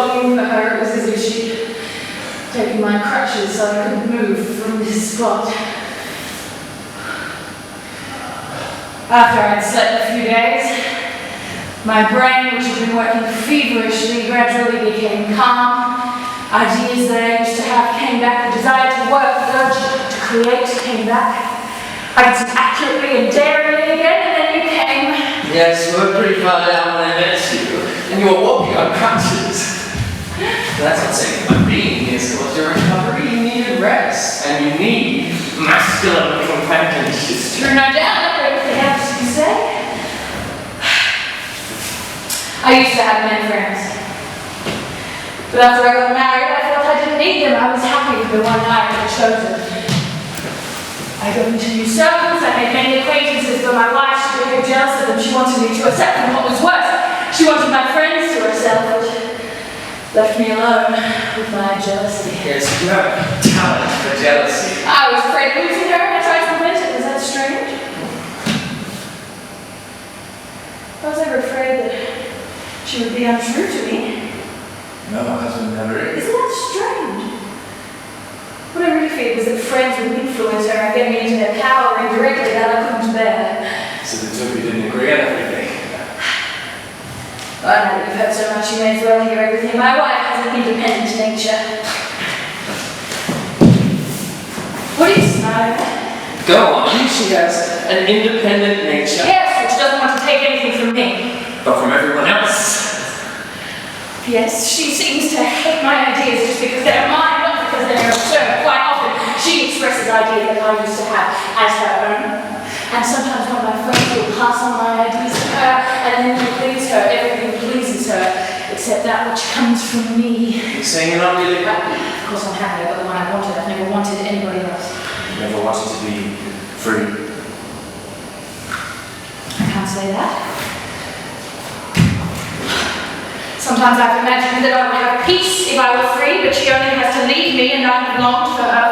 longing for her. It was as if she'd taken my crutches so I couldn't move from this spot. After I'd slept a few days, my brain, which had been working feverishly, gradually became calm. Ideas that I used to have came back. The desire to work, the urge to create came back. I could think accurately and daringly again, and then you came. Yes, you were pretty far down when I met you, and you were walking on crutches. But that's not saying my being here towards your recovery. You needed rest, and you need masculine companionship. True, no doubt. Everything else you say. I used to have men friends. But after I got married, I felt I didn't need them. I was happy with the one I had chosen. I got into new circles, I made many acquaintances, but my wife, she became jealous of them. She wanted me to accept them. What was worse, she wanted my friends to herself, which left me alone with my jealousy. Yes, you have talent for jealousy. I was afraid of losing her, and I tried to prevent it. Was that strange? I was never afraid that she would be untrue to me. No, my husband never is. Isn't that strange? What I really feared was that friends would influence her and get me into their power indirectly that I couldn't bear. So the two of you didn't agree on everything? Well, now that you've heard so much, you may as well hear everything. My wife has an independent nature. What are you smiling at? Go on, she has an independent nature. Yes, which doesn't want to take anything from me. But from everyone else. Yes, she seems to hate my ideas just because they're mine, not because they're absurd. Quite often, she expresses ideas that I used to have as her own. And sometimes one of my friends will pass on my ideas to her, and then it pleases her. Everything pleases her, except that which comes from me. You're saying you're not really happy? Of course I'm happy. I got the one I wanted. I've never wanted anybody else. You never wanted to be free? I can't say that. Sometimes I've imagined that I would have peace if I were free, but she only has to leave me, and I have longed for her.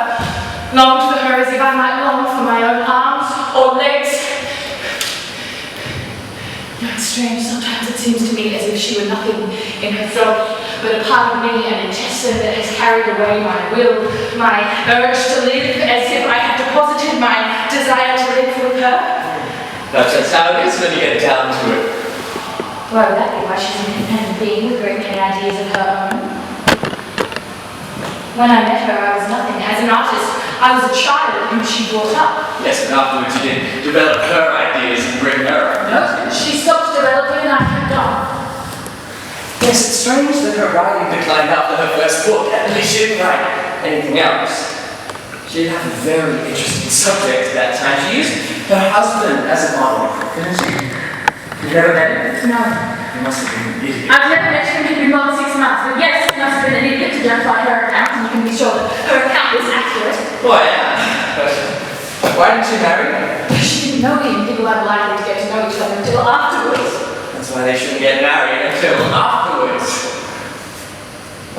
Longed for her as if I might long for my own arms or legs. No, it's strange. Sometimes it seems to me as if she were nothing in her throat, but a part of me, an intestine that has carried away my will, my urge to live, as if I had deposited my desire to live with her. That's just how it is when you get down to it. Why would that be? Why she's an independent being with great many ideas of her own. When I met her, I was nothing. As an artist, I was a child whom she brought up. Yes, and afterwards you did develop her ideas and bring her. No, she stopped developing and I kept on. Yes, it's strange that her writing declined after her first book. At least she didn't write anything else. She did have a very interesting subject at that time. She used her husband as a model, didn't she? You never met him? No. You must have been an idiot. I've never met him. He'd been gone 6 months, but yes, he must have been an idiot to justify her account, and you can be sure that her account was accurate. Well, yeah. But why didn't you marry him? She didn't know him. People aren't likely to get to know each other until afterwards. That's why they shouldn't get married until afterwards.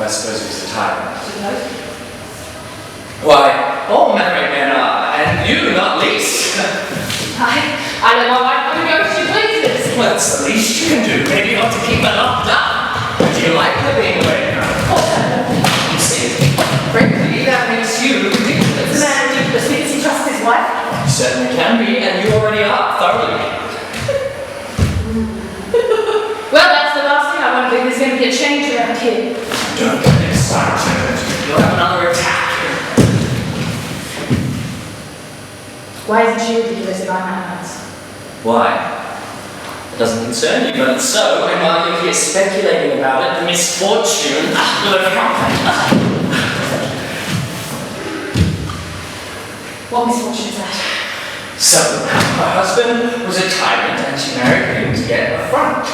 Well, I suppose he was a tyrant. Suppose? Why, all married men are, and you not least. I let my wife go as she pleases. Well, that's the least you can do. Maybe you ought to keep her locked up. Do you like her being away now? Of course I don't. You see, frankly, that makes you ridiculous. Is the man ridiculous because he trusts his wife? You certainly can be, and you already are, thoroughly. Well, that's the last thing I want to do. There's going to be a change around here. Don't get excited. You'll have another attack. Why isn't she ridiculous if I'm at house? Why? It doesn't concern you, but it's so, and while you're here speculating about it, the misfortune will have happened. What misfortune is that? So, her husband was a tyrant, and she married him to get her front,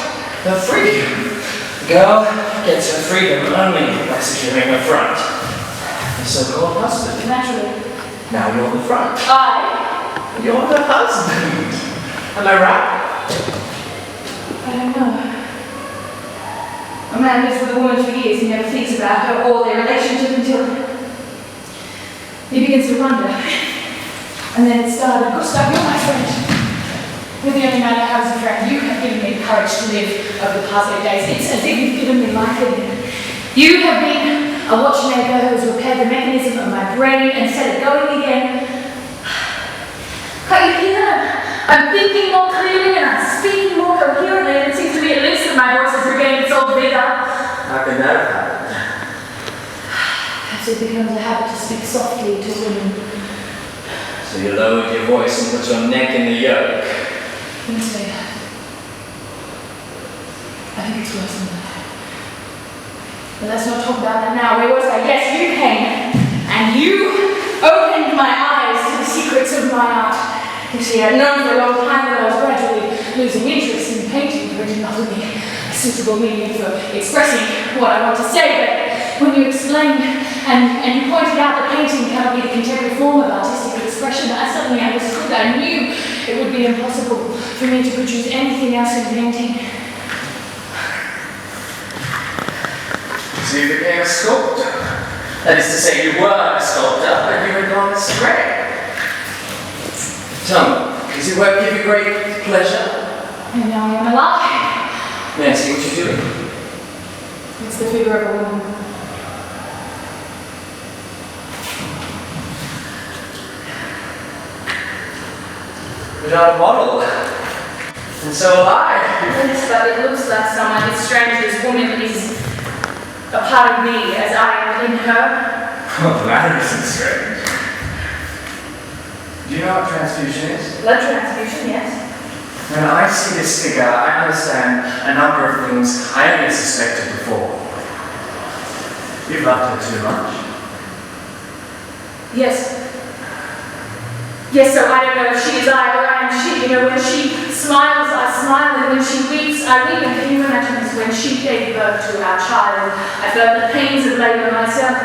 her freedom. The girl gets her freedom only by securing her front. The so-called husband. Naturally. Now you're the front. You're the husband. Am I right? I don't know. A man lives with a woman for years and never thinks about her or their relationship until he begins to wonder. And then it started. Gustav, you're my friend. You're the only man I have as a friend. You have given me the courage to live over the past 8 days. It's as if you've given me life again. You have been a watchmaker who has repaired the mechanism of my brain and set it going again. Can't you hear? I'm thinking more clearly and I'm speaking more coherently, and it seems to me at least that my voice has regained its old vigor. How can that happen? Perhaps it becomes a habit to speak softly to women. So you lowered your voice and put your neck in the yoke. Don't say that. I think it's worse than that. But let's not talk about that now. Where was I? Yes, you came. And you opened my eyes to the secrets of my art. You see, I'd known for a long time that I was gradually losing interest in painting, for it did not be a suitable medium for expressing what I want to say. But when you explained and you pointed out that painting cannot be the contemporary form of artistic expression, I suddenly understood. I knew it would be impossible for me to produce anything else in painting. So you became a sculptor. That is to say, you were a sculptor, but you had gone astray. Tell me, does your work give you great pleasure? And now I am alive. May I see what you're doing? It's the figure of a woman. But I'm a model. And so am I. Yes, but it looks like someone. It's strange this woman is a part of me as I am in her. Oh, that isn't strange. Do you know what transfusion is? Blood transfusion, yes. When I see this figure, I understand a number of things I only suspected before. You've loved her too much. Yes. Yes, so I don't know if she is I or I am she. You know, when she smiles, I smile, and when she weeps, I weep. And can you imagine this? When she gave birth to our child, I felt the pains of labour myself.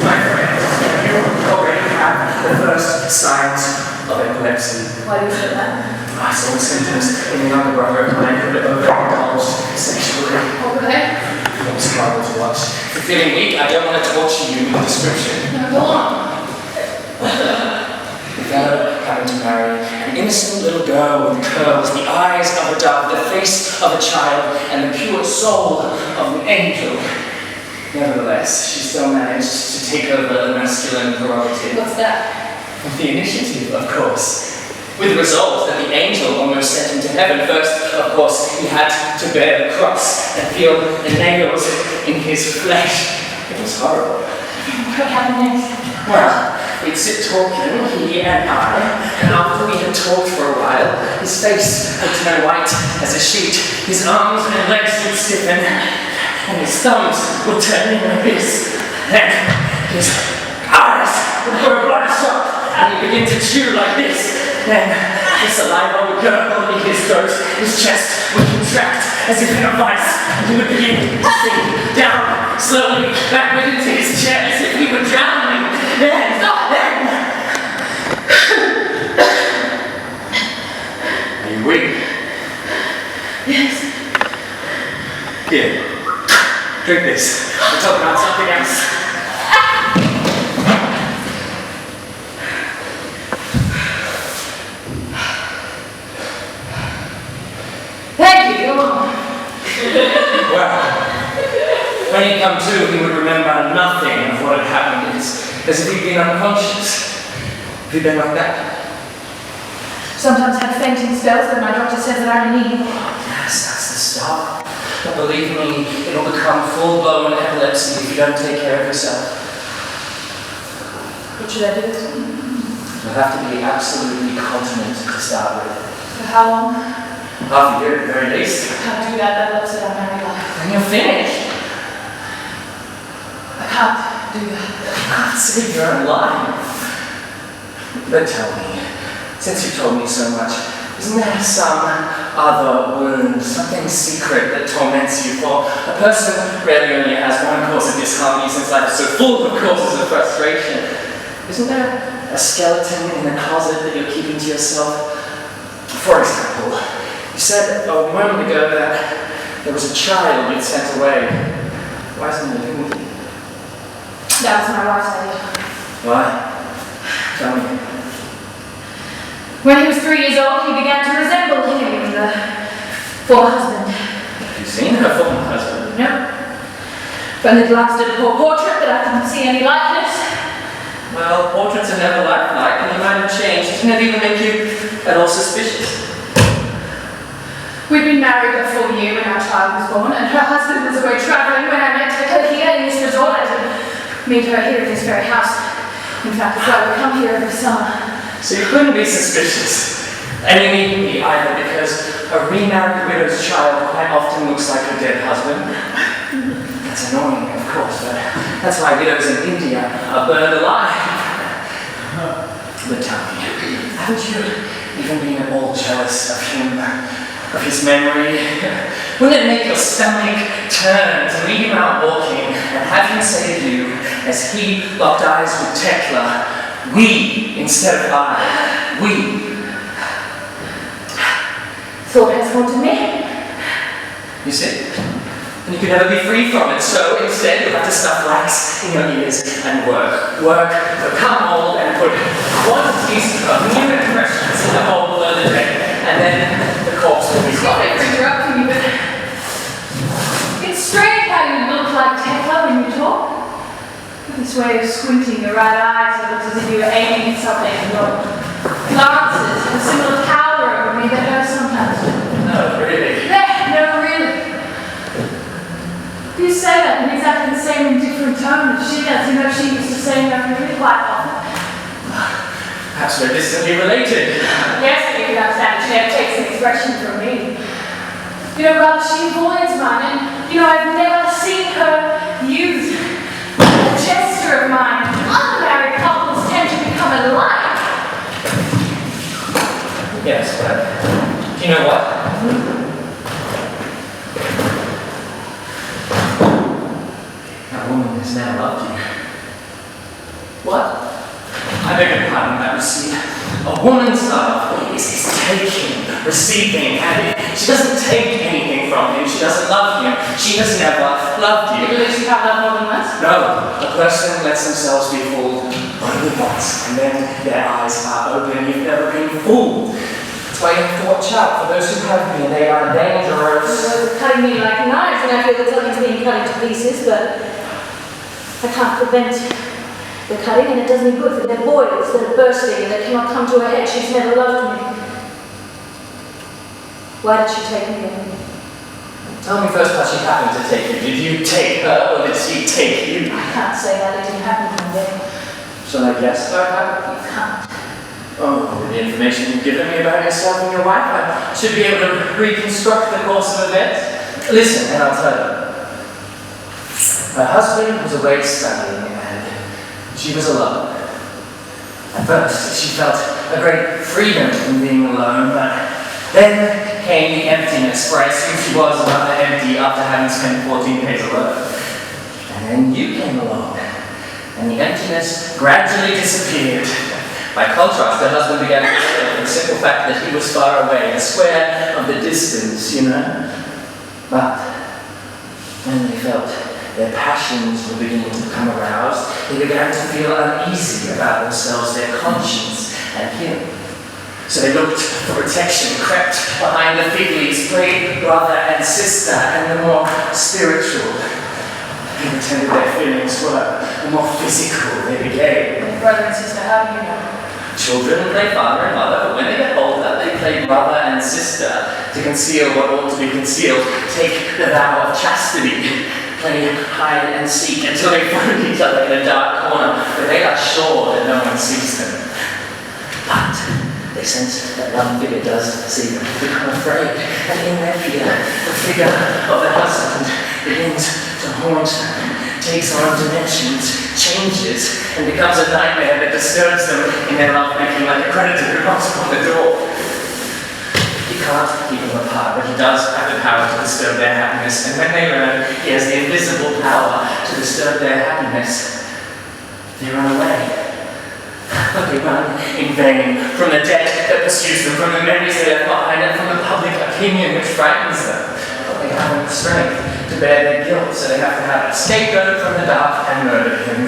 My friend, you already have the first signs of epilepsy. Why do you say that? I saw the symptoms in the younger brother of mine who had overindulged sexually. Okay. It was horrible to watch. If you're feeling weak, I don't want to torture you with a description. No, go on. The fellow having to marry an innocent little girl with curls, the eyes of a dove, the face of a child, and the pure soul of an angel. Nevertheless, she still managed to take over the masculine prerogative. What's that? The initiative, of course. With the result that the angel almost sent him to heaven. First, of course, he had to bear the cross and feel the nails in his flesh. It was horrible. What happened next? Well, we'd sit talking, he and I, and after we had talked for a while, his face would turn white as a sheet, his arms and legs would stiffen, and his thumbs would turn in like this. Then his eyes would go bloodshot, and he'd begin to chew like this. Then the saliva would gurgle in his throat, his chest would contract as if in a vice, and he would begin to sink down slowly backward into his chair as if he were drowning. Then. Are you weak? Yes. Here. Drink this. We'll talk about something else. Thank you, go on. Well, when he'd come to, he would remember nothing of what had happened. It's as if he'd been unconscious. Have you been like that? Sometimes have fainting spells, but my doctor says that I'm in need. Yes, that's the start. But believe me, it'll become full-blown epilepsy if you don't take care of yourself. What should I do? You'll have to be absolutely continent to start with. For how long? Half a year at the very least. I can't do that, that looks at our married life. Then you're finished. I can't do that. You can't save your own life. But tell me, since you told me so much, isn't there some other wound, something secret that torments you? For a person rarely only has one cause of disharmony since life is so full of causes of frustration. Isn't there a skeleton in the closet that you're keeping to yourself? For example, you said a moment ago that there was a child you'd sent away. Why isn't he living with you? That was my wife's idea. Why? Tell me. When he was 3 years old, he began to resemble him, the former husband. Have you seen her former husband? No, When they glanced at a poor portrait that I couldn't see any likeness. Well, portraits are never lifelike, and you might have changed. Didn't it even make you at all suspicious? We'd been married a full year when our child was born, and her husband was away travelling when I met her here in this resort. I did meet her here in this very house. In fact, that's why we come here every summer. So you couldn't be suspicious. And you needn't be either, because a remarried widow's child quite often looks like her dead husband. That's annoying, of course, but that's why widows in India are burned alive. But tell me, haven't you even been at all jealous of him? Of his memory? Wouldn't it make your stomach turn to meet him out walking and have him say to you, as he locked eyes with Tekla, we instead of I, we? Thought has haunted me. You see? And you can never be free from it, so instead you'll have to stuff wax in your ears and work. Work, become old, and put quantities of new impressions in the hole below the deck, and then the corpse will be Sorry for interrupting you, but it's strange how you look like Tekla when you talk. With this way of squinting your right eyes, it looks as if you were aiming at something, and your glances have a similar power over me that hurts sometimes. No, really? No, really. You say that in exactly the same indifferent tone that she does. You know, she used to say no really quite often. Perhaps we're distantly related. Yes, but you can understand she never takes an expression from me. You know, rather she avoids mine, and you know, I've never seen her use a gesture of mine. Unmarried couples tend to become alike. Yes, but do you know what? That woman has now loved you. What? I beg your pardon, Madam C. A woman's love is taking, receiving, and she doesn't take anything from him. She doesn't love him. She has never loved you. You believe you have loved more than once? No, a person lets themselves be fooled only once, and then their eyes are open. You've never been fooled. That's why you have to watch out for those who have been. They are dangerous. They're cutting me like knives, and I feel that something's being cut into pieces, but I can't prevent the cutting, and it does me good for their boils that are bursting and they cannot come to her head. She's never loved me. Why did she take me away? Tell me first how she happened to take you. Did you take her, or did she take you? I can't say that. It didn't happen one day. Shall I guess how it happened? You can't. Oh, with the information you've given me about yourself and your wife, I should be able to reconstruct the course of events. Listen, and I'll tell you. Her husband was away studying, and she was alone. At first, she felt a great freedom in being alone, but then came the emptiness, for I assume she was rather empty after having spent 14 days alone. And then you came along, and the emptiness gradually disappeared. By contrast, her husband began to feel the simple fact that he was far away, the square of the distance, you know. But when they felt their passions were beginning to become aroused, they began to feel uneasy about themselves, their conscience, and him. So they looked for protection, crept behind the fig leaves, played brother and sister, and the more spiritual they pretended their feelings were, the more physical they became. And brother and sister, how do you know? Children play father and mother, but when they get older, they play brother and sister to conceal what ought to be concealed, take the vow of chastity, play hide and seek until they find each other in a dark corner where they are sure that no one sees them. But they sense that one figure does see them, become afraid, and in their fear, the figure of the husband begins to haunt them, takes on dimensions, changes, and becomes a nightmare that disturbs them in their love-making like a creditor who knocks upon the door. He can't keep them apart, but he does have the power to disturb their happiness, and when they learn he has the invisible power to disturb their happiness, they run away. But they run in vain from the debt that pursues them, from the memories they left behind, and from the public opinion which frightens them. But they haven't the strength to bear their guilt, so they have to have a scapegoat from the dark and murder him.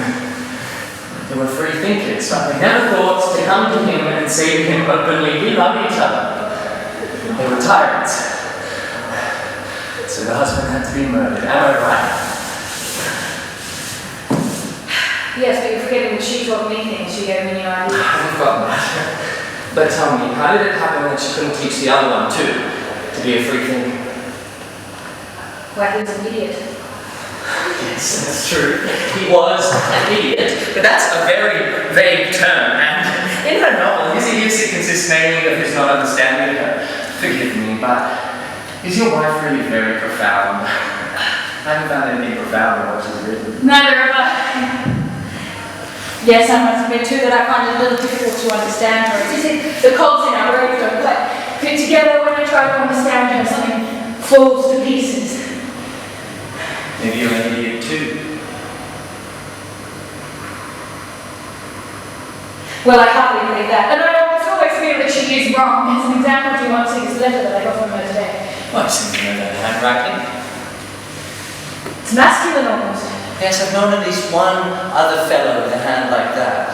They were free thinkers, but they never thought to come to him and say to him openly, we love each other. They were tyrants. So the husband had to be murdered. Am I right? Yes, but you're forgetting that she taught me things. She gave me new ideas. I've forgotten that. But tell me, how did it happen that she couldn't teach the other one too, to be a free thinker? Well, he was an idiot. Yes, that's true. He was an idiot, but that's a very vague term, and in her novel, his idiocy consists mainly of his not understanding her. Forgive me, but is your wife really very profound? I haven't found anything profound in what she's written. Neither have I. Yes, I must admit too that I find it a little difficult to understand her. You see, the chords in our words don't quite fit together. When I try to understand her, something falls to pieces. Maybe you're an idiot too. Well, I hardly believe that. And I always feel that she is wrong. As an example, do you want to see this letter that I got from her today? Well, I seem to know that handwriting. It's masculine almost. Yes, I've known at least one other fellow with a hand like that.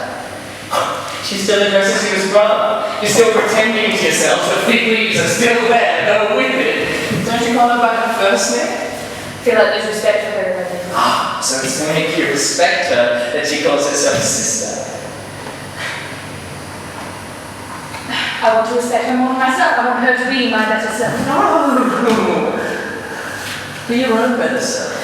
She still addresses you as brother. You're still pretending to yourself that fig leaves are still there, though with it. Don't you call her by her first name? I feel like there's respect for her already. Ah, so it's to make you respect her that she calls herself a sister. I want to respect her more than myself. I want her to be my better self. No! Be your own better self.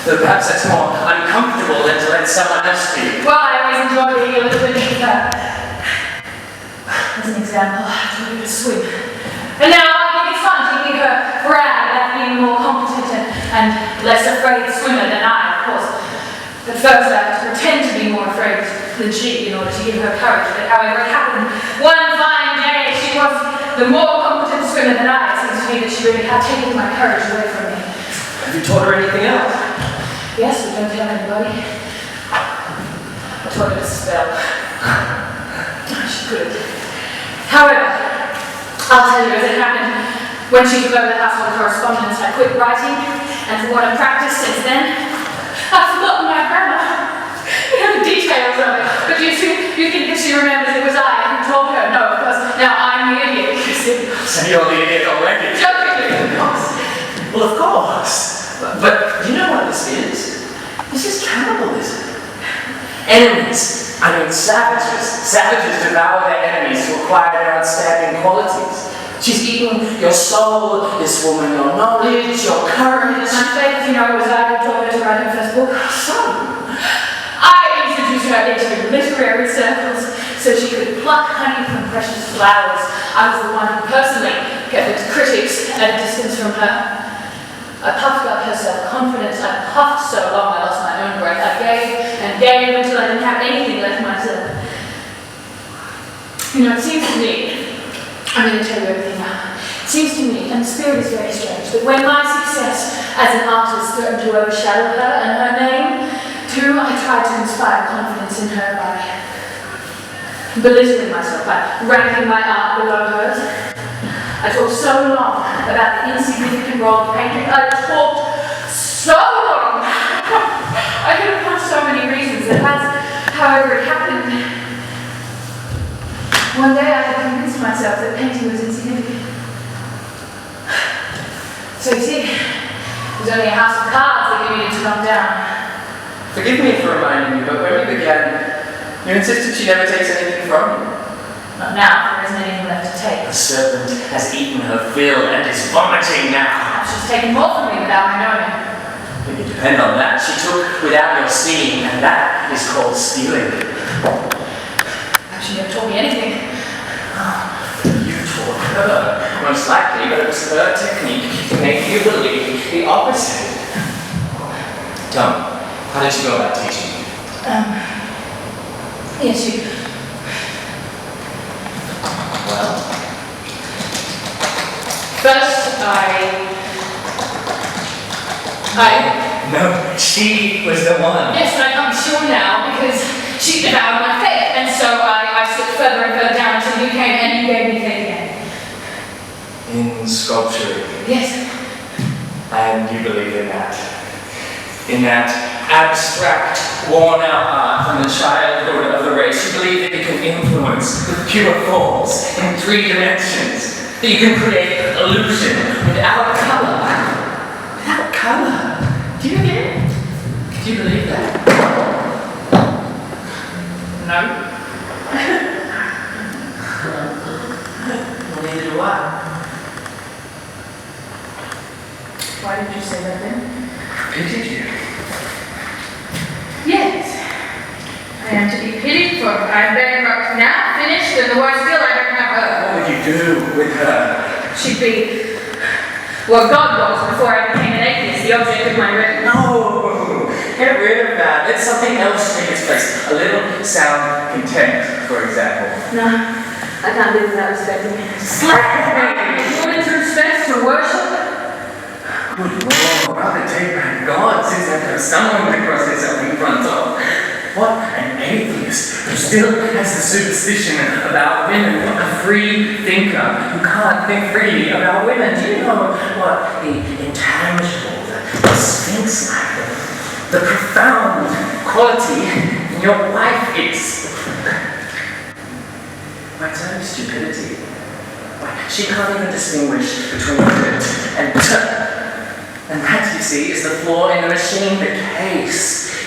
Though perhaps that's more uncomfortable than to let someone else be. Well, I always enjoy being a little bit of her. As an example, I taught her to swim. And now I think it's fun to hear her brag about being more competent and less afraid swimmer than I, of course. At first I had to pretend to be more afraid than she in order to give her courage, but however it happened, one fine day she was the more competent swimmer than I. It seems to me that she really had taken my courage away from me. Have you taught her anything else? Yes, but don't tell anybody. I taught her to spell. She couldn't. However, I'll tell you as it happened. When she took over the household correspondence, I quit writing, and for want of practice since then, I've forgotten my grammar. You know the details of it, but you think that she remembers it was I who told her. No, of course, now I'm the idiot. So you're the idiot already? Jokingly, of course. Well, of course. But do you know what this is? This is cannibalism. Enemies. I mean savages. Savages devour their enemies to acquire their outstanding qualities. She's eaten your soul, this woman, your knowledge, your courage. I'm faith, you know, it was I who told her to write her first book. So, I introduced her into literary circles so she could pluck honey from precious flowers. I was the one who personally kept its critics at a distance from her. I puffed up her self-confidence. I puffed so long I lost my own breath. I gave and gave until I didn't have anything left myself. You know, it seems to me, I'm going to tell you everything now. It seems to me, and the spirit is very strange, that when my success as an artist threatened to overshadow her and her name, too, I tried to inspire confidence in her by belittling myself, by ranking my art below hers. I talked so long about the insignificant role of painting. I talked so long. I could have put so many reasons that as, however, it happened. One day I had convinced myself that painting was insignificant. So you see, it was only a house of cards that you needed to knock down. forgive me for reminding you, but when we began, you insisted she never takes anything from you. Not now, there isn't anything left to take. The serpent has eaten her fill and is vomiting now. Perhaps she's taken more from me without my knowing it. If you depend on that, she took without your seeing, and that is called stealing. Perhaps she never told me anything. You taught her, most likely, but it was her technique to make you believe the opposite. Tom, how did you go about teaching? Yes, you. Well, First, no, she was the one. yes, but I'm sure now because she devoured my faith, and so I slipped further and further down until you came and you gave me faith again. In sculpture. Yes. And you believe in that. In that abstract, worn-out art from the childhood of the race. You believe that you can influence with pure forms in 3 dimensions. That you can create illusion without color. Without color. Do you get it? Do you believe that? Neither do I. Why did you say that then? Pitied you. Yes. I am to be pitied for I'm bankrupt now, finished, and the worst still I don't have her. What would you do with her? She'd be what God was before I became an atheist, the object of my record. No! Get rid of that. Let something else take its place. A little sound content, for example. No, I can't live without respecting it. Slay! You want to respect, to worship? Good Lord, rather take back God since I have someone to cross himself in front of. What an atheist who still has the superstition about women. What a free thinker who can't think freely about women. Do you know what the intangible, the sphinx-like, the profound quality in your wife is? Why, it's only stupidity. Why, she can't even distinguish between good and turn. And that, you see, is the flaw in the machine, the case.